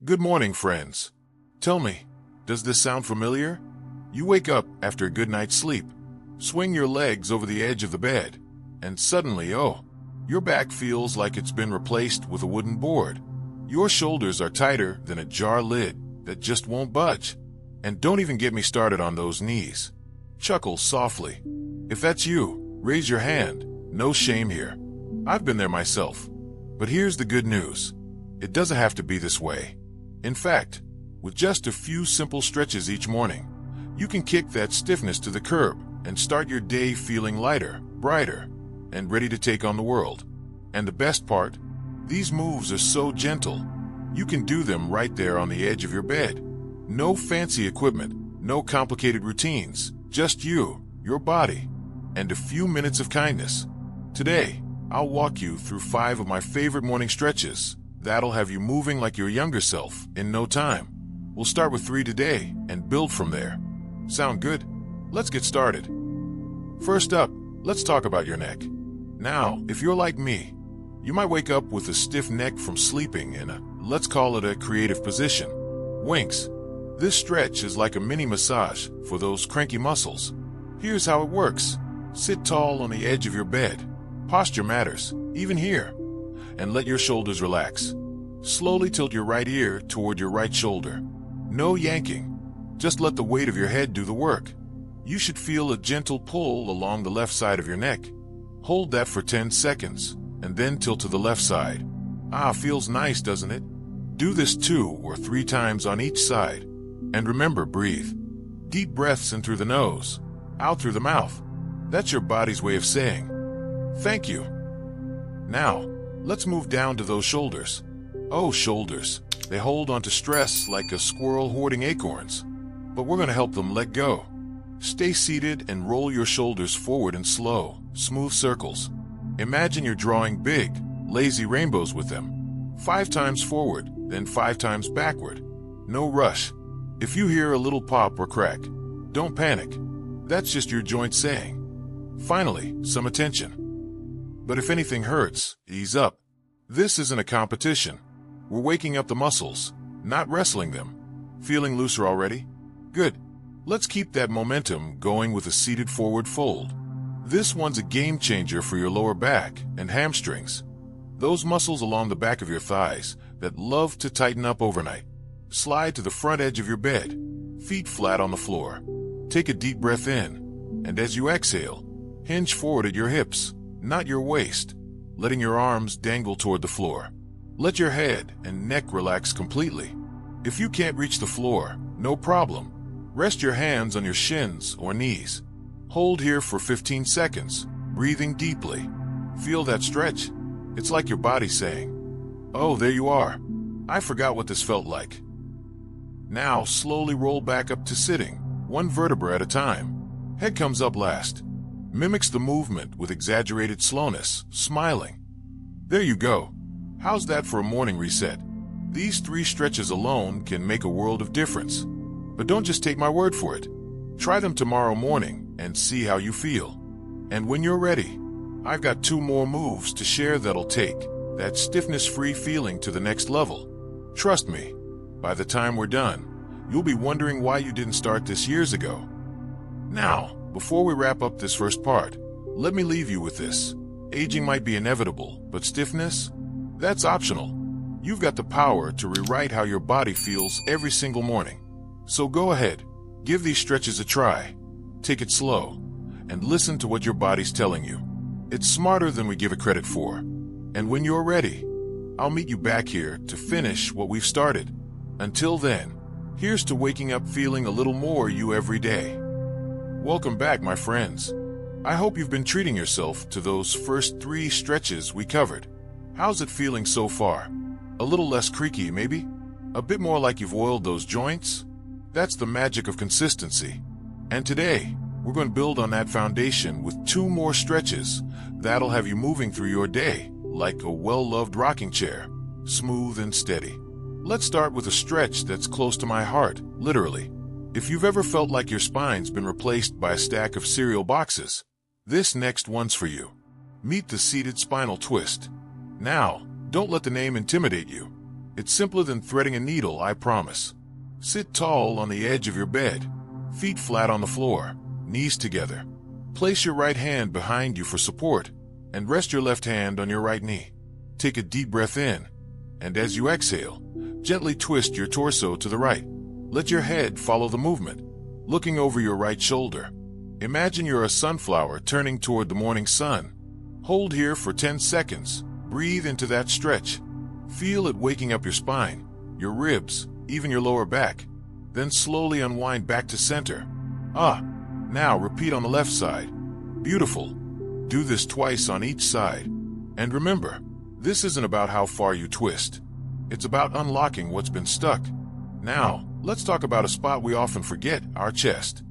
Good morning, friends. Tell me, does this sound familiar? You wake up after a good night's sleep, swing your legs over the edge of the bed, and suddenly, your back feels like it's been replaced with a wooden board. Your shoulders are tighter than a jar lid that just won't budge. And don't even get me started on those knees. Chuckle softly. If that's you, raise your hand. No shame here. I've been there myself. But here's the good news. It doesn't have to be this way. In fact, with just a few simple stretches each morning, you can kick that stiffness to the curb and start your day feeling lighter, brighter, and ready to take on the world. And the best part? These moves are so gentle. You can do them right there on the edge of your bed. No fancy equipment, no complicated routines, just you, your body, and a few minutes of kindness. Today, I'll walk you through 5 of my favorite morning stretches that'll have you moving like your younger self in no time. We'll start with 3 today and build from there. Sound good? Let's get started. First up, let's talk about your neck. Now, if you're like me, you might wake up with a stiff neck from sleeping in a, let's call it a creative position. Winks. This stretch is like a mini massage for those cranky muscles. Here's how it works. Sit tall on the edge of your bed. Posture matters, even here. And let your shoulders relax. Slowly tilt your right ear toward your right shoulder. No yanking. Just let the weight of your head do the work. You should feel a gentle pull along the left side of your neck. Hold that for 10 seconds, and then tilt to the left side. Feels nice, doesn't it? Do this 2 or 3 times on each side. And remember, breathe. Deep breaths in through the nose, out through the mouth. That's your body's way of saying, thank you. Now, let's move down to those shoulders. Oh, shoulders. They hold onto stress like a squirrel hoarding acorns. But we're going to help them let go. Stay seated and roll your shoulders forward in slow, smooth circles. Imagine you're drawing big, lazy rainbows with them. 5 times forward, then 5 times backward. No rush. If you hear a little pop or crack, don't panic. That's just your joint saying, finally, some attention. But if anything hurts, ease up. This isn't a competition. We're waking up the muscles, not wrestling them. Feeling looser already? Good. Let's keep that momentum going with a seated forward fold. This one's a game changer for your lower back and hamstrings. Those muscles along the back of your thighs that love to tighten up overnight. Slide to the front edge of your bed, feet flat on the floor. Take a deep breath in, and as you exhale, hinge forward at your hips, not your waist, letting your arms dangle toward the floor. Let your head and neck relax completely. If you can't reach the floor, no problem. Rest your hands on your shins or knees. Hold here for 15 seconds, breathing deeply. Feel that stretch? It's like your body saying, oh, there you are. I forgot what this felt like. Now slowly roll back up to sitting, 1 vertebra at a time. Head comes up last. Mimics the movement with exaggerated slowness, smiling. There you go. How's that for a morning reset? These 3 stretches alone can make a world of difference. But don't just take my word for it. Try them tomorrow morning and see how you feel. And when you're ready, I've got 2 more moves to share that'll take that stiffness-free feeling to the next level. Trust me. By the time we're done, you'll be wondering why you didn't start this years ago. Now, before we wrap up this first part, let me leave you with this. Aging might be inevitable, but stiffness? That's optional. You've got the power to rewrite how your body feels every single morning. So go ahead, give these stretches a try. Take it slow, and listen to what your body's telling you. It's smarter than we give it credit for. And when you're ready, I'll meet you back here to finish what we've started. Until then, here's to waking up feeling a little more you every day. Welcome back, my friends. I hope you've been treating yourself to those first 3 stretches we covered. How's it feeling so far? A little less creaky, maybe? A bit more like you've oiled those joints? That's the magic of consistency. And today, we're going to build on that foundation with 2 more stretches that'll have you moving through your day like a well-loved rocking chair, smooth and steady. Let's start with a stretch that's close to my heart, literally. If you've ever felt like your spine's been replaced by a stack of cereal boxes, this next one's for you. Meet the seated spinal twist. Now, don't let the name intimidate you. It's simpler than threading a needle, I promise. Sit tall on the edge of your bed, feet flat on the floor, knees together. Place your right hand behind you for support, and rest your left hand on your right knee. Take a deep breath in, and as you exhale, gently twist your torso to the right. Let your head follow the movement, looking over your right shoulder. Imagine you're a sunflower turning toward the morning sun. Hold here for 10 seconds. Breathe into that stretch. Feel it waking up your spine, your ribs, even your lower back. Then slowly unwind back to center. Now repeat on the left side. Beautiful. Do this twice on each side. And remember, this isn't about how far you twist. It's about unlocking what's been stuck. Now, let's talk about a spot we often forget, our chest.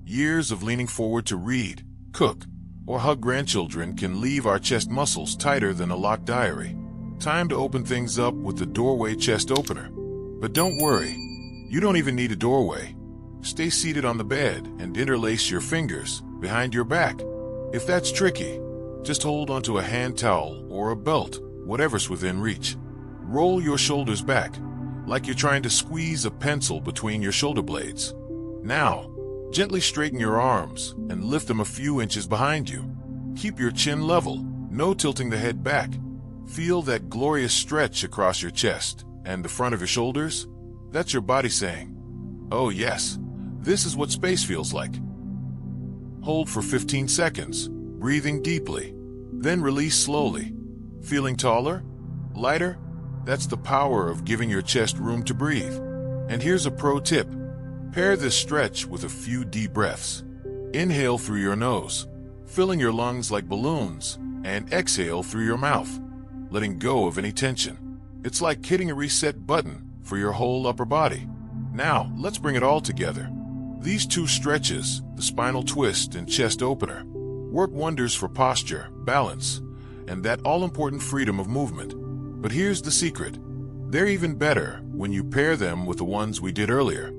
Years of leaning forward to read, cook, or hug grandchildren can leave our chest muscles tighter than a locked diary. Time to open things up with the doorway chest opener. But don't worry, you don't even need a doorway. Stay seated on the bed and interlace your fingers behind your back. If that's tricky, just hold onto a hand towel or a belt, whatever's within reach. Roll your shoulders back, like you're trying to squeeze a pencil between your shoulder blades. Now, gently straighten your arms and lift them a few inches behind you. Keep your chin level, no tilting the head back. Feel that glorious stretch across your chest and the front of your shoulders. That's your body saying, "Oh yes, this is what space feels like." Hold for 15 seconds, breathing deeply. Then release slowly. Feeling taller? Lighter? That's the power of giving your chest room to breathe. And here's a pro tip. Pair this stretch with a few deep breaths. Inhale through your nose, filling your lungs like balloons, and exhale through your mouth, letting go of any tension. It's like hitting a reset button for your whole upper body. Now, let's bring it all together. These two stretches, the spinal twist and chest opener, work wonders for posture, balance, and that all-important freedom of movement. But here's the secret. They're even better when you pair them with the ones we did earlier.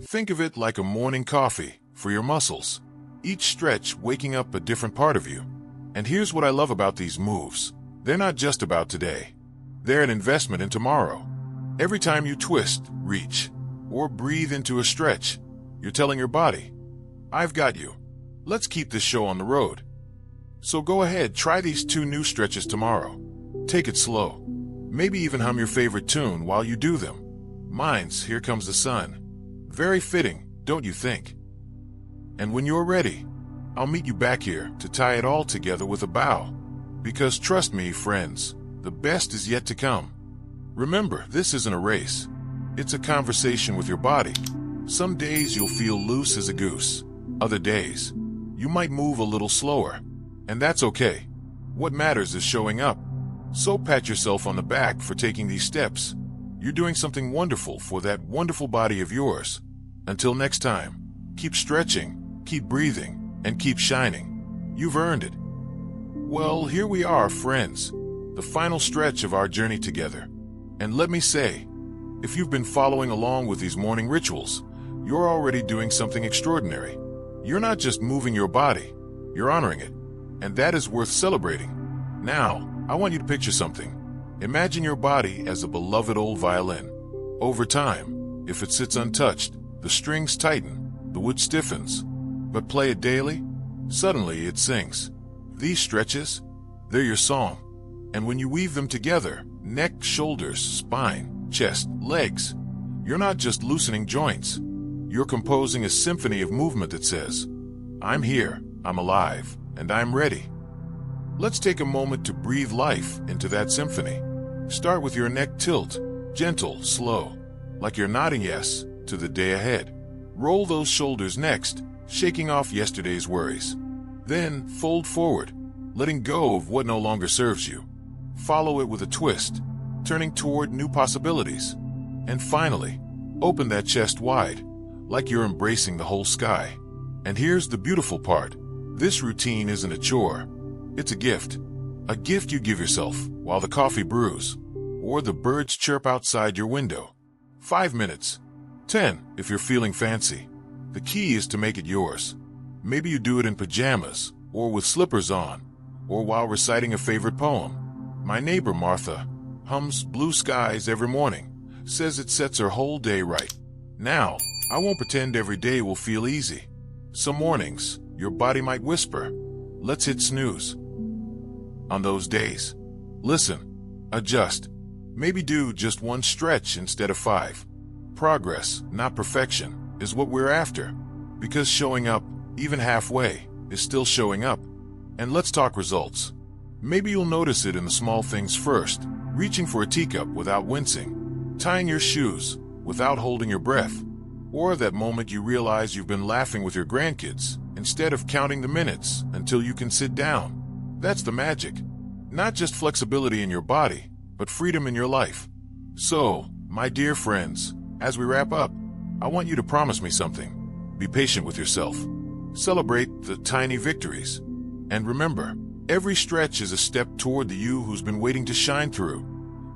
Think of it like a morning coffee for your muscles, each stretch waking up a different part of you. And here's what I love about these moves. They're not just about today. They're an investment in tomorrow. Every time you twist, reach, or breathe into a stretch, you're telling your body, "I've got you. Let's keep this show on the road." So go ahead, try these two new stretches tomorrow. Take it slow. Maybe even hum your favorite tune while you do them. Mine's "Here Comes the Sun." Very fitting, don't you think? And when you're ready, I'll meet you back here to tie it all together with a bow. Because trust me, friends, the best is yet to come. Remember, this isn't a race. It's a conversation with your body. Some days you'll feel loose as a goose. Other days, you might move a little slower. And that's okay. What matters is showing up. So pat yourself on the back for taking these steps. You're doing something wonderful for that wonderful body of yours. Until next time, keep stretching, keep breathing, and keep shining. You've earned it. Well, here we are, friends, the final stretch of our journey together. And let me say, if you've been following along with these morning rituals, you're already doing something extraordinary. You're not just moving your body, you're honoring it. And that is worth celebrating. Now, I want you to picture something. Imagine your body as a beloved old violin. Over time, if it sits untouched, the strings tighten, the wood stiffens. But play it daily, suddenly it sings. These stretches, they're your song. And when you weave them together, neck, shoulders, spine, chest, legs, you're not just loosening joints. You're composing a symphony of movement that says, "I'm here, I'm alive, and I'm ready." Let's take a moment to breathe life into that symphony. Start with your neck tilt, gentle, slow, like you're nodding yes to the day ahead. Roll those shoulders next, shaking off yesterday's worries. Then fold forward, letting go of what no longer serves you. Follow it with a twist, turning toward new possibilities. And finally, open that chest wide, like you're embracing the whole sky. And here's the beautiful part. This routine isn't a chore. It's a gift you give yourself while the coffee brews, or the birds chirp outside your window. 5 minutes, 10 if you're feeling fancy. The key is to make it yours. Maybe you do it in pajamas, or with slippers on, or while reciting a favorite poem. My neighbor Martha hums "Blue Skies" every morning, says it sets her whole day right. Now, I won't pretend every day will feel easy. Some mornings, your body might whisper, "Let's hit snooze." On those days, listen, adjust, maybe do just one stretch instead of 5. Progress, not perfection, is what we're after, because showing up, even halfway, is still showing up. And let's talk results. Maybe you'll notice it in the small things first, reaching for a teacup without wincing, tying your shoes without holding your breath, or that moment you realize you've been laughing with your grandkids instead of counting the minutes until you can sit down. That's the magic. Not just flexibility in your body, but freedom in your life. So, my dear friends, as we wrap up, I want you to promise me something. Be patient with yourself. Celebrate the tiny victories. And remember, every stretch is a step toward the you who's been waiting to shine through.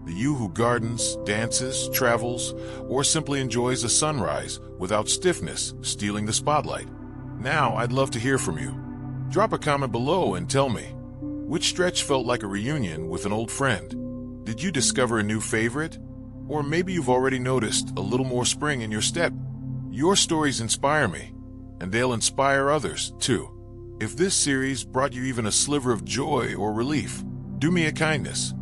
The you who gardens, dances, travels, or simply enjoys a sunrise without stiffness stealing the spotlight. Now, I'd love to hear from you. Drop a comment below and tell me, which stretch felt like a reunion with an old friend? Did you discover a new favorite? Or maybe you've already noticed a little more spring in your step. Your stories inspire me, and they'll inspire others, too. If this series brought you even a sliver of joy or relief, do me a kindness.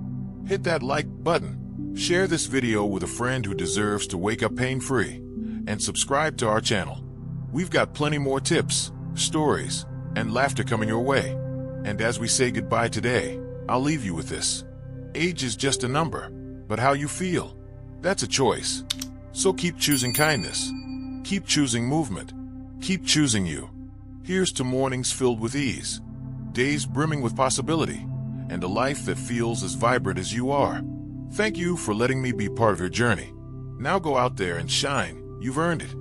Hit that like button, share this video with a friend who deserves to wake up pain-free, and subscribe to our channel. We've got plenty more tips, stories, and laughter coming your way. And as we say goodbye today, I'll leave you with this. Age is just a number, but how you feel, that's a choice. So keep choosing kindness. Keep choosing movement. Keep choosing you. Here's to mornings filled with ease, days brimming with possibility, and a life that feels as vibrant as you are. Thank you for letting me be part of your journey. Now go out there and shine. You've earned it.